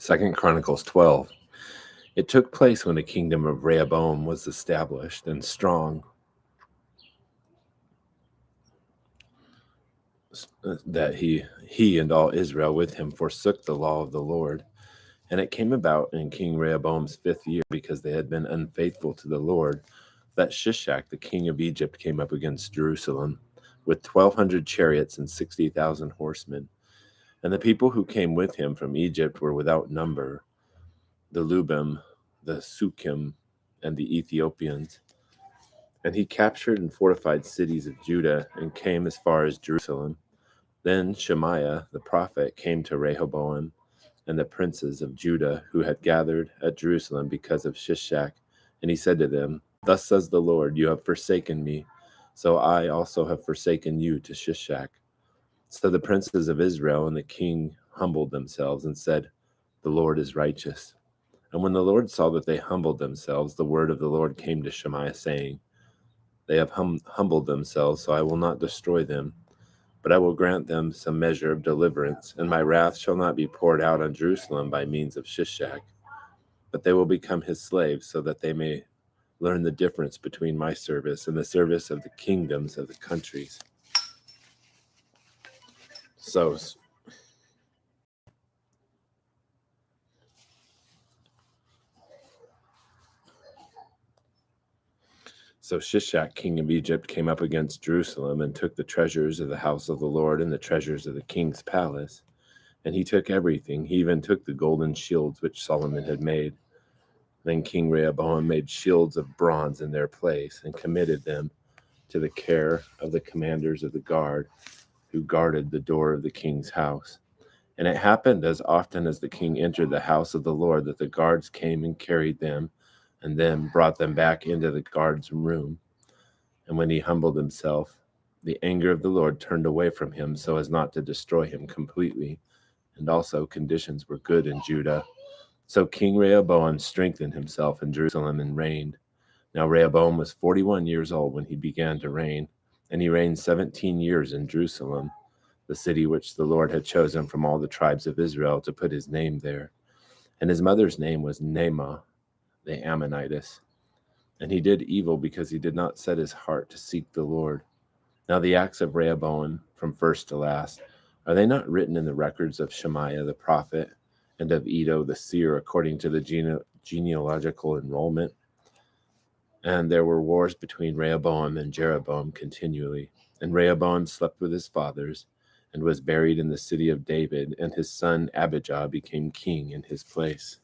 2 Chronicles 12. It took place when the kingdom of Rehoboam was established and strong, that he and all Israel with him forsook the law of the Lord. And it came about in King Rehoboam's 5th year, because they had been unfaithful to the Lord, that Shishak the king of Egypt came up against Jerusalem with 1,200 chariots and 60,000 horsemen. And the people who came with him from Egypt were without number, the Lubim, the Sukkim, and the Ethiopians. And he captured and fortified cities of Judah and came as far as Jerusalem. Then Shemaiah the prophet came to Rehoboam and the princes of Judah who had gathered at Jerusalem because of Shishak. And he said to them, "Thus says the Lord, you have forsaken me, so I also have forsaken you to Shishak." So the princes of Israel and the king humbled themselves and said, "The Lord is righteous." And when the Lord saw that they humbled themselves, the word of the Lord came to Shemaiah, saying, "They have humbled themselves, so I will not destroy them, but I will grant them some measure of deliverance, and my wrath shall not be poured out on Jerusalem by means of Shishak. But they will become his slaves, so that they may learn the difference between my service and the service of the kingdoms of the countries." So Shishak, king of Egypt, came up against Jerusalem and took the treasures of the house of the Lord and the treasures of the king's palace. And he took everything. He even took the golden shields which Solomon had made. Then King Rehoboam made shields of bronze in their place and committed them to the care of the commanders of the guard who guarded the door of the king's house. And it happened as often as the king entered the house of the Lord that the guards came and carried them and then brought them back into the guard's room. And when he humbled himself, the anger of the Lord turned away from him so as not to destroy him completely. And also conditions were good in Judah. So King Rehoboam strengthened himself in Jerusalem and reigned. Now Rehoboam was 41 years old when he began to reign, and he reigned 17 years in Jerusalem, the city which the Lord had chosen from all the tribes of Israel to put his name there. And his mother's name was Naamah, the Ammonitess. And he did evil because he did not set his heart to seek the Lord. Now the acts of Rehoboam, from first to last, are they not written in the records of Shemaiah the prophet and of Iddo the seer according to the genealogical enrollment? And there were wars between Rehoboam and Jeroboam continually. And Rehoboam slept with his fathers and was buried in the city of David, and his son Abijah became king in his place.